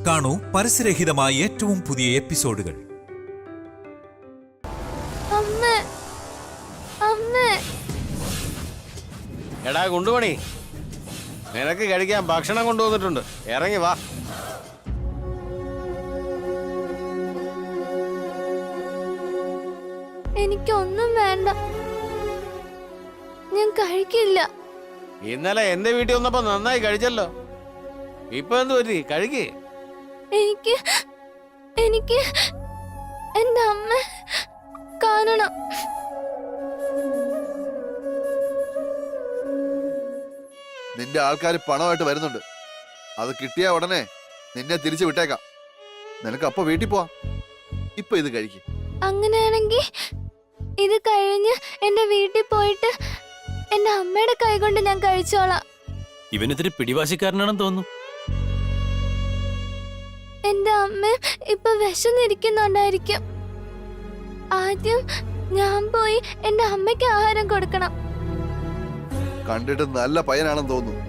കാണൂ പരസ്യരഹിതമായ ഏറ്റവും പുതിയ എപ്പിസോഡുകൾ. എടാ കൊണ്ടുപോണി, നിനക്ക് കഴിക്കാൻ ഭക്ഷണം കൊണ്ടുവന്നിട്ടുണ്ട്, ഇറങ്ങി വാ. എനിക്കൊന്നും വേണ്ട, ഞാൻ കഴിക്കില്ല. ഇന്നലെ എന്റെ വീട്ടിൽ വന്നപ്പോ നന്നായി കഴിച്ചല്ലോ, ഇപ്പൊ എന്ത് പറ്റി? കഴിക്കേ. എനിക്ക് എനിക്ക് എന്റെ അമ്മ കാണണം. നിന്റെ ആൾക്കാർ പണമായിട്ട് വരുന്നുണ്ട്. അത് കിട്ടിയ ഉടനെ നിന്നെ തിരിച്ചു വിട്ടേക്കാം. നിനക്ക് അപ്പൊ വീട്ടിൽ പോവാം. ഇപ്പൊ ഇത് കഴിക്ക്. അങ്ങനെയാണെങ്കിൽ ഇത് കഴിഞ്ഞ് എന്റെ വീട്ടിൽ പോയിട്ട് എന്റെ അമ്മയുടെ കൈ കൊണ്ട് ഞാൻ കഴിച്ചോളാം. ഇവനിത്തിരി പിടിവാശിക്കാരനാണെന്ന് തോന്നുന്നു. എന്റെ അമ്മ ഇപ്പൊ വിശന്നിരിക്കുന്നുണ്ടായിരിക്കും. ആദ്യം ഞാൻ പോയി എന്റെ അമ്മയ്ക്ക് ആഹാരം കൊടുക്കണം. കണ്ടിട്ട് നല്ല പയ്യനാണെന്ന് തോന്നുന്നു.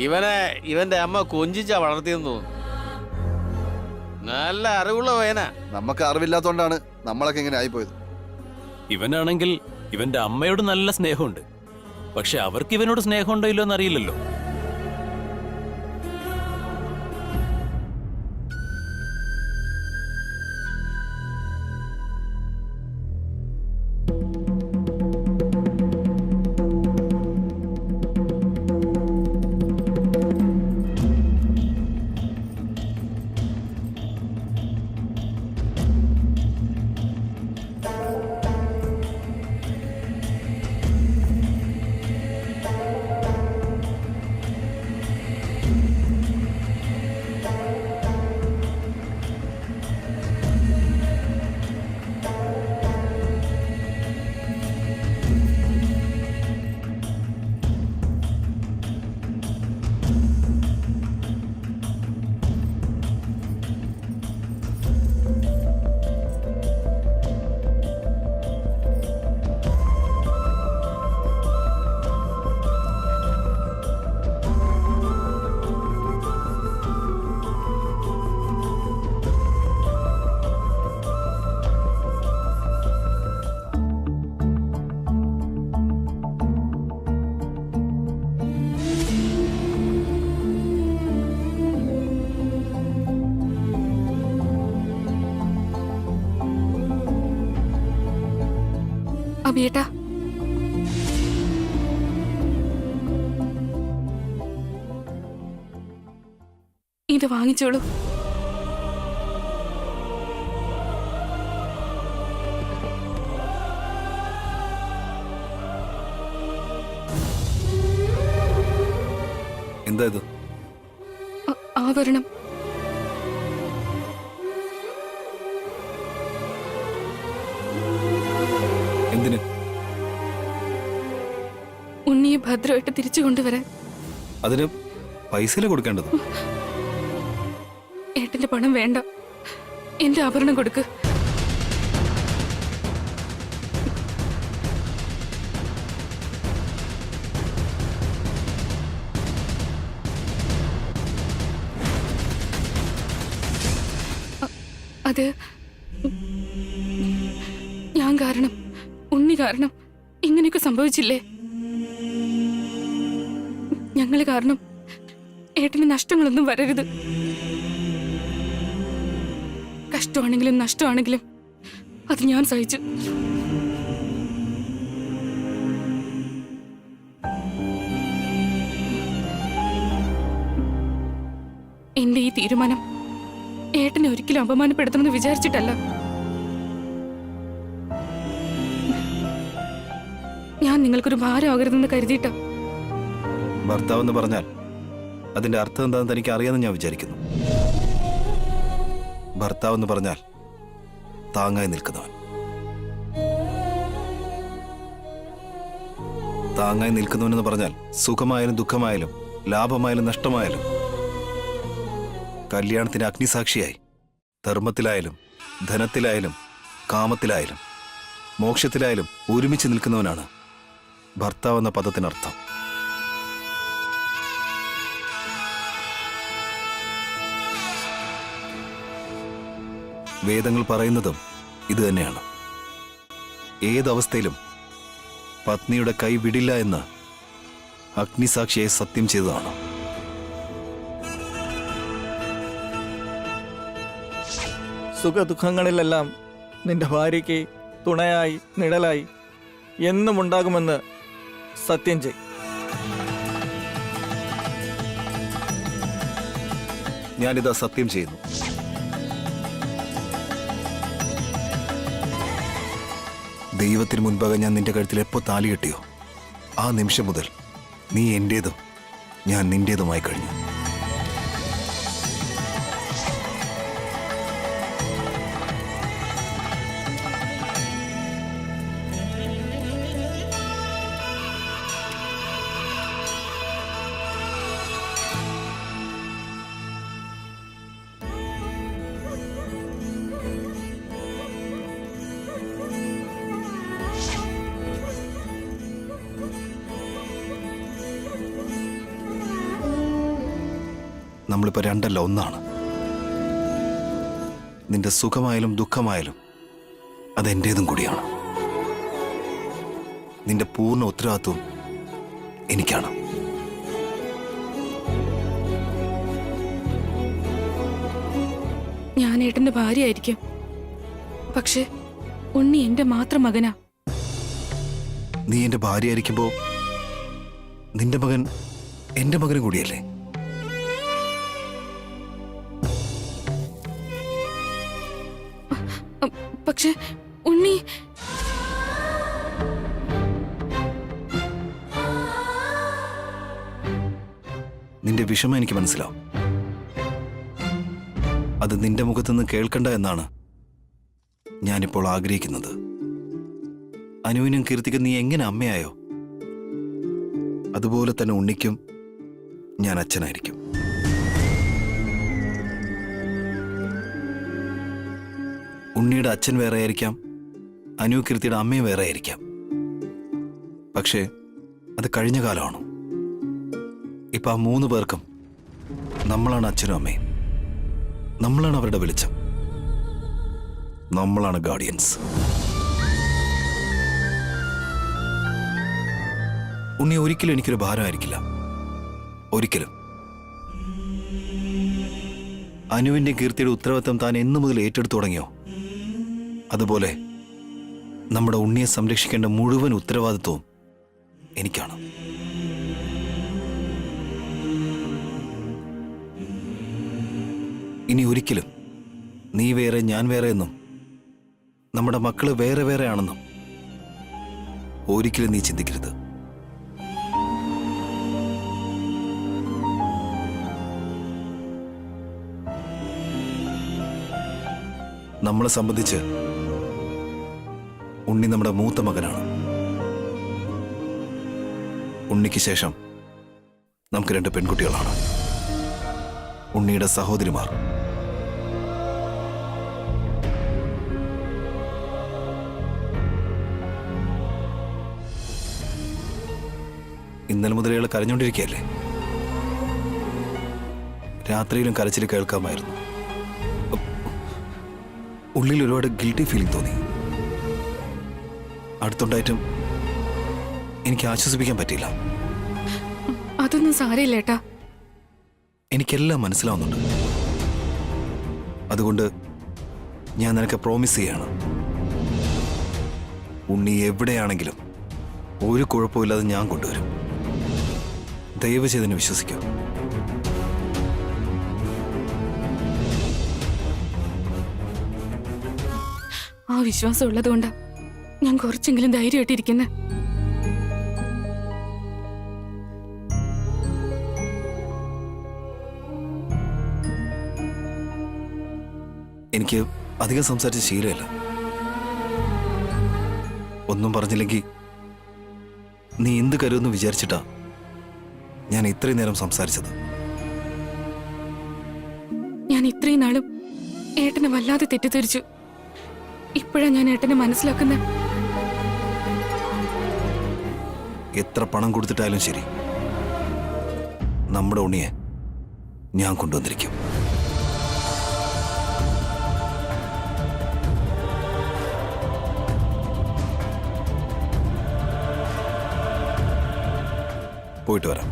ഇവനെ ഇവന്റെ അമ്മ കൊഞ്ചിച്ചാ വളർത്തിയെന്ന് തോന്നുന്നു. നല്ല അറിവുള്ള പയ്യനാ. നമുക്ക് അറിവില്ലാത്തോണ്ടാണ് നമ്മളൊക്കെ ഇങ്ങനെ ആയിപ്പോയത്. ഇവനാണെങ്കിൽ ഇവന്റെ അമ്മയോട് നല്ല സ്നേഹമുണ്ട്. പക്ഷെ അവർക്ക് ഇവനോട് സ്നേഹമുണ്ടോ ഇല്ലോ എന്നറിയില്ലല്ലോ. അബിയേട്ടാ, ഇത് വാങ്ങിച്ചോളൂ. എന്താ ഇത്? ആഭരണം. എന്തിന്? ഉണ്ണിയെ ഭദ്രമായിട്ട് തിരിച്ചു കൊണ്ടുവരാൻ. അതിന് പൈസയില് കൊടുക്കേണ്ടത്. ഏട്ടന്റെ പണം വേണ്ട, എന്റെ ആഭരണം കൊടുക്ക്. അത് ഞാൻ കാരണം, ഉണ്ണി കാരണം ഇങ്ങനെയൊക്കെ സംഭവിച്ചില്ലേ? ഞങ്ങള് കാരണം ഏട്ടന് നഷ്ടങ്ങളൊന്നും വരരുത്. കഷ്ടമാണെങ്കിലും നഷ്ടമാണെങ്കിലും അത് ഞാൻ സഹിച്ചു. എന്റെ ഈ തീരുമാനം ഏട്ടനെ ഒരിക്കലും അപമാനപ്പെടുത്തണമെന്ന് വിചാരിച്ചിട്ടല്ല. ഞാൻ നിങ്ങൾക്കൊരു ഭാരമാകരുതെന്ന് കരുതിയിട്ടാ. ഭർത്താവെന്ന് പറഞ്ഞാൽ അതിന്റെ അർത്ഥം എന്താണെന്ന് തനിക്ക് അറിയാമെന്ന് ഞാൻ വിചാരിക്കുന്നു. ഭർത്താവെന്ന് പറഞ്ഞാൽ താങ്ങായി നിൽക്കുന്നവൻ. താങ്ങായി നിൽക്കുന്നവനെന്ന് പറഞ്ഞാൽ സുഖമായാലും ദുഃഖമായാലും ലാഭമായാലും നഷ്ടമായാലും കല്യാണത്തിന് അഗ്നിസാക്ഷിയായി ധർമ്മത്തിലായാലും ധനത്തിലായാലും കാമത്തിലായാലും മോക്ഷത്തിലായാലും ഒരുമിച്ച് നിൽക്കുന്നവനാണ് ഭർത്താവെന്ന പദത്തിനർത്ഥം. വേദങ്ങൾ പറയുന്നതും ഇത് തന്നെയാണ്. ഏതവസ്ഥയിലും പത്നിയുടെ കൈ വിടില്ല എന്ന് അഗ്നിസാക്ഷിയെ സത്യം ചെയ്തതാണ്. സുഖദുഃഖങ്ങളിലെല്ലാം നിന്റെ ഭാര്യയ്ക്ക് തുണയായി നിഴലായി എന്നും ഉണ്ടാകുമെന്ന് സത്യം ചെയ്. ഞാനിതാ സത്യം ചെയ്യുന്നു. ദൈവത്തിന് മുൻപാകെ ഞാൻ നിന്റെ കഴുത്തിൽ എപ്പോ താലി കെട്ടിയോ ആ നിമിഷം മുതൽ നീ എന്റേതും ഞാൻ നിന്റേതുമായി കഴിഞ്ഞു. നമ്മളിപ്പോ രണ്ടല്ല ഒന്നാണ്. നിന്റെ സുഖമായാലും ദുഃഖമായാലും അതെന്റേതും കൂടിയാണ്. നിന്റെ പൂർണ്ണ ഉത്തരവാദിത്വം എനിക്കാണ്. ഞാൻ ഏട്ടന്റെ ഭാര്യയായിരിക്കും, പക്ഷെ ഉണ്ണി എന്റെ മാത്രം മകനാ. നീ എന്റെ ഭാര്യയായിരിക്കുമ്പോ നിന്റെ മകൻ എന്റെ മകനും കൂടിയല്ലേ? പക്ഷെ ഉണ്ണി നിന്റെ വിഷമം എനിക്ക് മനസ്സിലാവും. അത് നിന്റെ മുഖത്തുനിന്ന് കേൾക്കണ്ട എന്നാണ് ഞാനിപ്പോൾ ആഗ്രഹിക്കുന്നത്. അനുവിനും കീർത്തിക്കും നീ എങ്ങനെ അമ്മയായോ അതുപോലെ തന്നെ ഉണ്ണിക്കും ഞാൻ അച്ഛനായിരിക്കും. ഉണ്ണിയുടെ അച്ഛൻ വേറെ ആയിരിക്കാം, അനു കീർത്തിയുടെ അമ്മയും വേറെ ആയിരിക്കാം. പക്ഷേ അത് കഴിഞ്ഞ കാലമാണ്. ഇപ്പൊ ആ 3 പേർക്കും നമ്മളാണ് അച്ഛനും അമ്മയും. നമ്മളാണ് അവരുടെ വെളിച്ചം. നമ്മളാണ് ഗാർഡിയൻസ്. ഉണ്ണി ഒരിക്കലും എനിക്കൊരു ഭാരമായിരിക്കില്ല, ഒരിക്കലും. അനുവിന്റെ കീർത്തിയുടെ ഉത്തരവാദിത്തം താൻ എന്നു മുതൽ ഏറ്റെടുത്തു തുടങ്ങിയോ അതുപോലെ നമ്മുടെ ഉണ്ണിയെ സംരക്ഷിക്കേണ്ട മുഴുവൻ ഉത്തരവാദിത്വവും എനിക്കാണ്. ഇനി ഒരിക്കലും നീ വേറെ ഞാൻ വേറെ എന്നും നമ്മുടെ മക്കള് വേറെ വേറെ ആണെന്നും ഒരിക്കലും നീ ചിന്തിക്കരുത്. നമ്മളെ സംബന്ധിച്ച് ഉണ്ണി നമ്മുടെ മൂത്ത മകനാണ്. ഉണ്ണിക്ക് ശേഷം നമുക്ക് 2 പെൺകുട്ടികളാണ്, ഉണ്ണിയുടെ സഹോദരിമാർ. ഇന്നലെ മുതൽ ഇയാൾ കരഞ്ഞോണ്ടിരിക്കുകയല്ലേ? രാത്രിയിലും കരച്ചിൽ കേൾക്കാമായിരുന്നു. ഉള്ളിൽ ഒരുപാട് ഗിൽറ്റി ഫീലിംഗ് തോന്നി. അടുത്തുണ്ടായിട്ടും എനിക്ക് ആശ്വസിപ്പിക്കാൻ പറ്റിയില്ല. അതൊന്നും സാരമില്ല ഏട്ടാ. എനിക്കെല്ലാം മനസ്സിലാവുന്നുണ്ട്. അതുകൊണ്ട് ഞാൻ നിനക്ക് പ്രോമിസ് ചെയ്യാണ്, ഉണ്ണി എവിടെയാണെങ്കിലും ഒരു കുഴപ്പമില്ലാതെ ഞാൻ കൊണ്ടുവരും. ദയവ് ചെയ്തെന്നെ വിശ്വസിക്കൂ. ആ വിശ്വാസം ഉള്ളതുകൊണ്ടാ ഞാൻ കുറച്ചെങ്കിലും ധൈര്യമായിട്ടിരിക്കുന്നെ. എനിക്ക് അധികം സംസാരിച്ച ശീലമല്ല. ഒന്നും പറഞ്ഞില്ലെങ്കിൽ നീ എന്ത് കരുതെന്ന് വിചാരിച്ചിട്ടാ ഞാൻ ഇത്രയും നേരം സംസാരിച്ചത്. ഞാൻ ഇത്രയും നാളും ഏട്ടനെ വല്ലാതെ തെറ്റിദ്ധരിച്ചു. ഇപ്പോഴാ ഞാൻ ഏട്ടനെ മനസ്സിലാക്കുന്നത്. എത്ര പണം കൊടുത്തിട്ടായാലും ശരി, നമ്മുടെ ഉണ്ണിയെ ഞാൻ കൊണ്ടുവന്നിരിക്കും. പോയിട്ട് വരാം.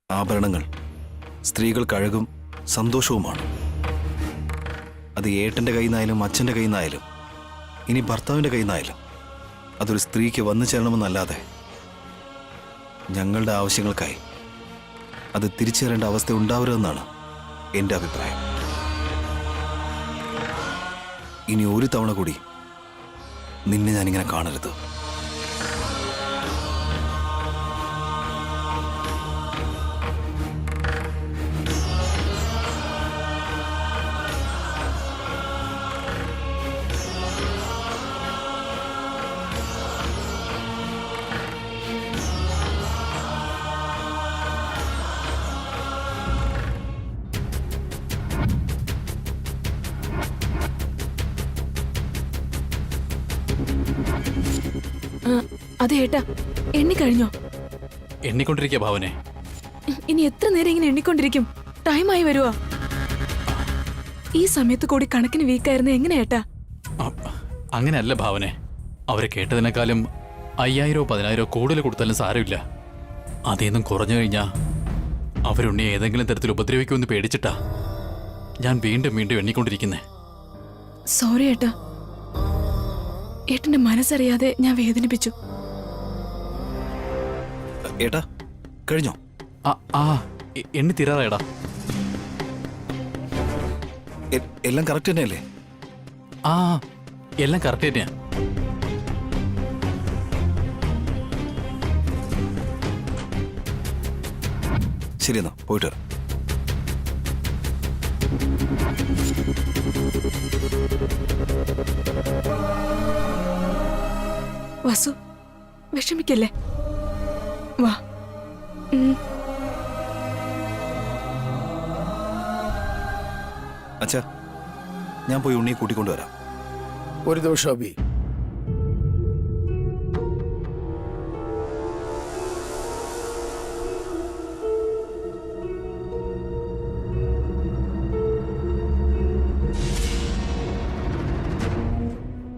ആഭരണങ്ങൾ സ്ത്രീകൾക്ക് അഴകും സന്തോഷവുമാണ്. അത് ഏട്ടൻ്റെ കയ്യിൽ നിന്നായാലും അച്ഛൻ്റെ കയ്യിൽ നിന്നായാലും ഇനി ഭർത്താവിൻ്റെ കയ്യിൽ നിന്നായാലും അതൊരു സ്ത്രീക്ക് വന്നു ചേരണമെന്നല്ലാതെ ഞങ്ങളുടെ ആവശ്യങ്ങൾക്കായി അത് തിരിച്ചു തരേണ്ട അവസ്ഥ ഉണ്ടാവരുതെന്നാണ് എൻ്റെ അഭിപ്രായം. ഇനി ഒരു തവണ കൂടി നിന്നെ ഞാനിങ്ങനെ കാണരുത്. അതെ ഏട്ടാ, എണ്ണിക്കഴിഞ്ഞോ? എണ്ണിക്കൊണ്ടിരിക്കുക ഭാവനെ. ഇനി എത്ര നേരം ഇങ്ങനെ എണ്ണിക്കൊണ്ടിരിക്കും? ടൈമായി വരുവാ. ഈ സമയത്ത് കൂടി കണക്കിന് വീക്കായിരുന്നു എങ്ങനെ ഏട്ടാ? അങ്ങനെയല്ല ഭാവനെ. അവരെ കേട്ടതിനേക്കാളും 5000 10,000 കൂടുതൽ കൊടുത്താലും സാരമില്ല. അതേന്നും കുറഞ്ഞു കഴിഞ്ഞാ അവരുണ്ണി ഏതെങ്കിലും തരത്തിൽ ഉപദ്രവിക്കുമെന്ന് പേടിച്ചിട്ടാ ഞാൻ വീണ്ടും വീണ്ടും എണ്ണിക്കൊണ്ടിരിക്കുന്നേ. സോറി ഏട്ടാ, ഏട്ടന്റെ മനസ്സറിയാതെ ഞാൻ വേദനിപ്പിച്ചു. ഏട്ടാ കഴിഞ്ഞോ? എണ്ണി തീരാറായടാ. എല്ലാം കറക്റ്റ് തന്നെയല്ലേ? എല്ലാം കറക്റ്റ് തന്നെയാ. ശരി എന്നാ പോയിട്ട് വരാം. വസു, വിഷമിക്കല്ലേ, വാ. അച്ഛാ, ഞാൻ പോയി ഉണ്ണിയെ കൂട്ടിക്കൊണ്ടുവരാം. ഒരു നിമിഷം അബി.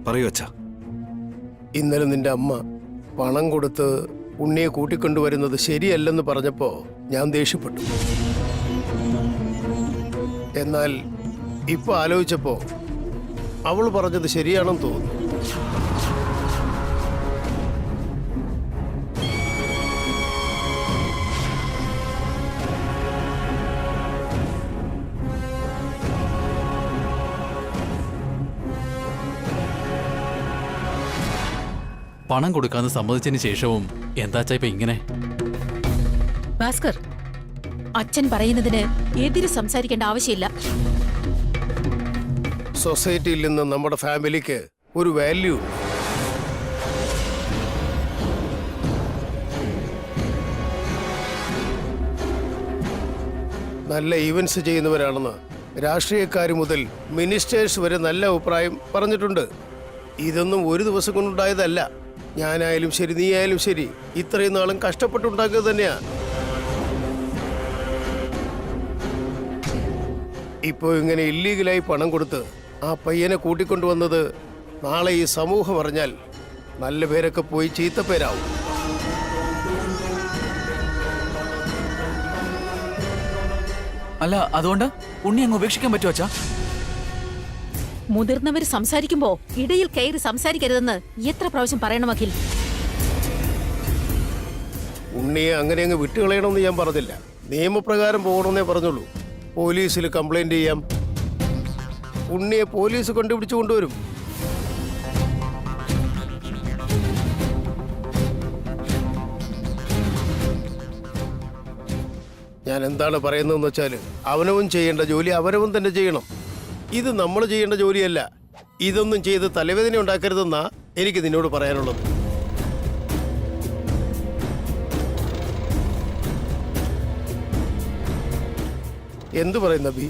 പറയൂ അച്ഛാ. ഇന്നലെ നിന്റെ അമ്മ പണം കൊടുത്ത് ഉണ്ണിയെ കൂട്ടിക്കൊണ്ടുവരുന്നത് ശരിയല്ലെന്ന് പറഞ്ഞപ്പോ ഞാൻ ദേഷ്യപ്പെട്ടു. എന്നാൽ ഇപ്പൊ ആലോചിച്ചപ്പോ അവൾ പറഞ്ഞത് ശരിയാണെന്ന് തോന്നുന്നു. പണം കൊടുക്കാന്ന് സമ്മതിച്ചതിന് ശേഷവും എന്താച്ചാ ഇപ്പൊ ഇങ്ങനെ? ഭാസ്കർ, അച്ഛൻ പറയുന്നതിന് എതിര് സംസാരിക്കേണ്ട ആവശ്യമില്ല. സൊസൈറ്റിയിൽ നിന്ന് നമ്മുടെ ഫാമിലിക്ക് ഒരു വാല്യൂ ഉണ്ട്. നല്ല ഈവൻസ് ചെയ്യുന്നവരാണെന്ന് രാഷ്ട്രീയക്കാർ മുതൽ മിനിസ്റ്റേഴ്സ് വരെ നല്ല അഭിപ്രായം പറഞ്ഞിട്ടുണ്ട്. ഇതൊന്നും ഒരു ദിവസം കൊണ്ടുണ്ടായതല്ല. ഞാനായാലും ശരി, നീ ആയാലും ശരി, ഇത്രയും നാളും കഷ്ടപ്പെട്ടുണ്ടാക്കിയത് തന്നെയാ. ഇപ്പോൾ ഇങ്ങനെ ഇല്ലീഗലായി പണം കൊടുത്ത് ആ പയ്യനെ കൂട്ടിക്കൊണ്ടുവന്നത് നാളെ ഈ സമൂഹം അറിഞ്ഞാൽ നല്ല പേരൊക്കെ പോയി ചീത്തപ്പേരാവും. അല്ല, അതുകൊണ്ട് ഉണ്ണി അങ്ങ് ഉപേക്ഷിക്കാൻ പറ്റുമോ അച്ഛാ? മുതിർന്നവർ സംസാരിക്കുമ്പോ ഇടയിൽ കയറി സംസാരിക്കരുതെന്ന് എത്ര പ്രാവശ്യം പറയണം അഖിൽ? ഉണ്ണിയെ അങ്ങനെ അങ്ങ് വിട്ടുകളയണമെന്ന് ഞാൻ പറഞ്ഞില്ല. നിയമപ്രകാരം പോകണമെന്നേ പറഞ്ഞുള്ളൂ. പോലീസിൽ കംപ്ലൈന്റ് ചെയ്യാം. ഉണ്ണിയെ പോലീസ് കണ്ടുപിടിച്ചു കൊണ്ടുവരും. ഞാൻ എന്താണ് പറയുന്നതെന്ന് വെച്ചാൽ, അവനവൻ ചെയ്യേണ്ട ജോലി അവനവൻ തന്നെ ചെയ്യണം. ഇത് നമ്മൾ ചെയ്യേണ്ട ജോലിയല്ല. ഇതൊന്നും ചെയ്ത് തലവേദന ഉണ്ടാക്കരുതെന്നാ എനിക്ക് നിന്നോട് പറയാനുള്ളത്. എന്തു പറയുന്ന ബി?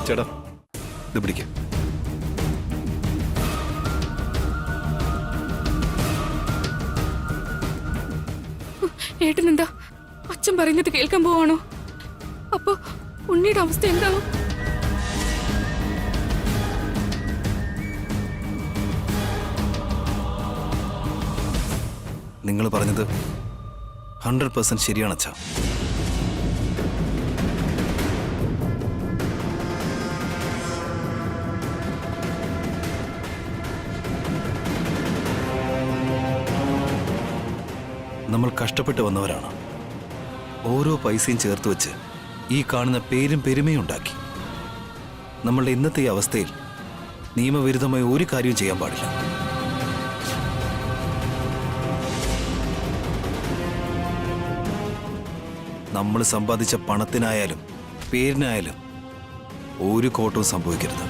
ചേട്ടാ ഇത് പിടിക്കാം. ഏട്ടനെന്താ അച്ഛൻ പറയുന്നത് കേൾക്കാൻ പോവാണോ? അപ്പൊ ഉണ്ണിയുടെ അവസ്ഥ എന്താവും? നിങ്ങൾ പറഞ്ഞത് 100% ശരിയാണ് അച്ഛാ. നമ്മൾ കഷ്ടപ്പെട്ട് വന്നവരാണ്. ഓരോ പൈസയും ചേർത്ത് വെച്ച് ഈ കാണുന്ന പേരും പെരുമയും ഉണ്ടാക്കി. നമ്മളുടെ ഇന്നത്തെ ഈ അവസ്ഥയിൽ നിയമവിരുദ്ധമായി ഒരു കാര്യവും ചെയ്യാൻ പാടില്ല. നമ്മൾ സമ്പാദിച്ച പണത്തിനായാലും പേരിനായാലും ഒരു കോട്ടവും സംഭവിക്കരുത്.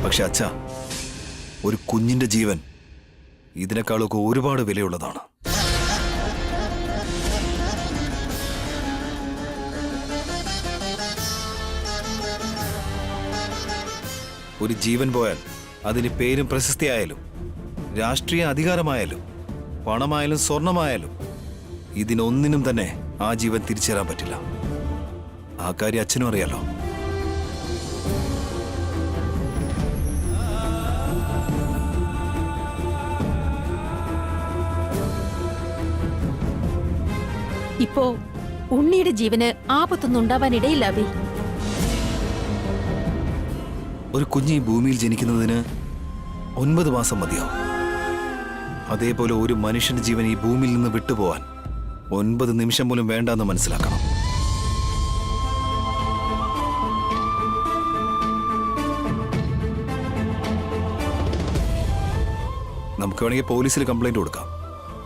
പക്ഷെ അച്ഛാ, ഒരു കുഞ്ഞിന്റെ ജീവൻ ഇതിനേക്കാളൊക്കെ ഒരുപാട് വിലയുള്ളതാണ്. ഒരു ജീവൻ പോയാൽ അതിന് പേരും പ്രശസ്തിയായാലും രാഷ്ട്രീയ അധികാരമായാലും പണമായാലും സ്വർണമായാലും ഇതിനൊന്നിനും തന്നെ ആ ജീവൻ തിരിച്ചു തരാൻ പറ്റില്ല. ആ കാര്യം അച്ഛനും അറിയാലോ. ഇപ്പോ ഉണ്ണിയുടെ ജീവന് ആപത്തൊന്നും ഉണ്ടാവാൻ ഇടയില്ല അഭി. ഒരു കുഞ്ഞ് ഈ ഭൂമിയിൽ ജനിക്കുന്നതിന് 9 മാസം മതിയാവും. അതേപോലെ ഒരു മനുഷ്യന്റെ ജീവൻ ഈ ഭൂമിയിൽ നിന്ന് വിട്ടുപോവാൻ 9 നിമിഷം പോലും വേണ്ടെന്ന് മനസ്സിലാക്കണം. നമുക്ക് വേണമെങ്കിൽ പോലീസിൽ കംപ്ലൈന്റ് കൊടുക്കാം.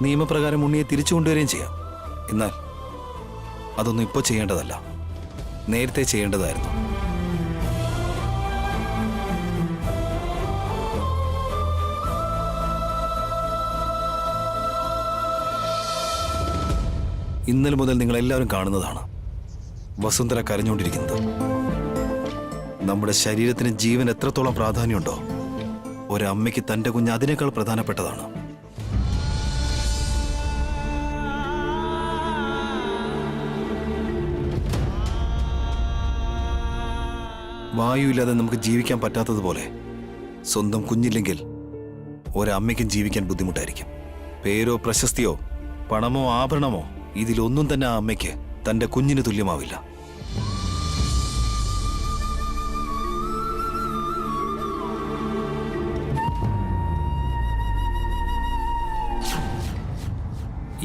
നിയമപ്രകാരം ഉണ്ണിയെ തിരിച്ചു കൊണ്ടുവരികയും ചെയ്യാം. എന്നാൽ അതൊന്നും ഇപ്പോൾ ചെയ്യേണ്ടതല്ല, നേരത്തെ ചെയ്യേണ്ടതായിരുന്നു. ഇന്നലെ മുതൽ നിങ്ങൾ എല്ലാവരും കാണുന്നതാണ് വസുന്ധര കരഞ്ഞുകൊണ്ടിരിക്കുന്നത്. നമ്മുടെ ശരീരത്തിന് ജീവൻ എത്രത്തോളം പ്രാധാന്യമുണ്ടോ, ഒരമ്മയ്ക്ക് തൻ്റെ കുഞ്ഞ് അതിനേക്കാൾ പ്രധാനപ്പെട്ടതാണ്. വായുവില്ലാതെ നമുക്ക് ജീവിക്കാൻ പറ്റാത്തതുപോലെ സ്വന്തം കുഞ്ഞില്ലെങ്കിൽ ഒരമ്മയ്ക്കും ജീവിക്കാൻ ബുദ്ധിമുട്ടായിരിക്കും. പേരോ പ്രശസ്തിയോ പണമോ ആഭരണമോ ഇതിലൊന്നും തന്നെ ആ അമ്മയ്ക്ക് തൻ്റെ കുഞ്ഞിന് തുല്യമാവില്ല.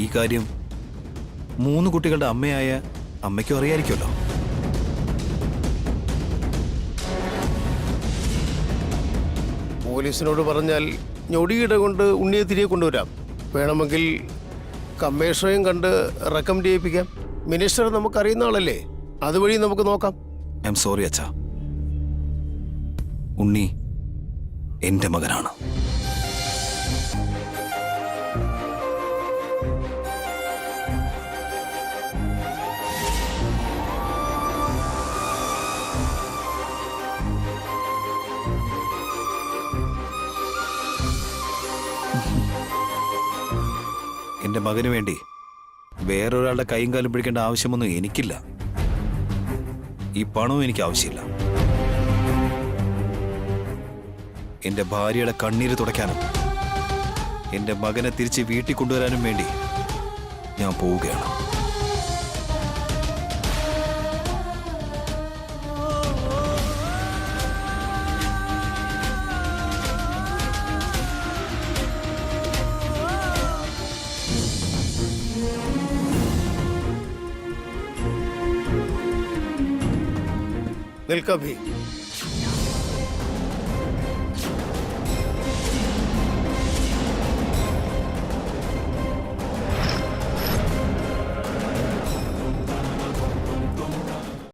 ഈ കാര്യം 3 കുട്ടികളുടെ അമ്മയായ അമ്മയ്ക്കും അറിയായിരിക്കുമല്ലോ. പോലീസിനോട് പറഞ്ഞാൽ ഞൊടിയിട കൊണ്ട് ഉണ്ണിയെ തിരികെ കൊണ്ടുവരാം. വേണമെങ്കിൽ കമ്മീഷണറെയും കണ്ട് റെക്കമെൻഡ് ചെയ്യിപ്പിക്കാം. മിനിസ്റ്റർ നമുക്കറിയുന്ന ആളല്ലേ, അതുവഴി നമുക്ക് നോക്കാം. ഐ എം സോറി അച്ഛാ. ഉണ്ണി എൻ്റെ മകനാണ്. എൻ്റെ മകന് വേണ്ടി വേറൊരാളുടെ കൈയും കാലും പിടിക്കേണ്ട ആവശ്യമൊന്നും എനിക്കില്ല. ഈ പണവും എനിക്ക് ആവശ്യമില്ല. എൻ്റെ ഭാര്യയുടെ കണ്ണീര് തുടയ്ക്കാനും എൻ്റെ മകനെ തിരിച്ച് വീട്ടിൽ കൊണ്ടുവരാനും വേണ്ടി ഞാൻ പോവുകയാണ്. നിൽക്കഭി.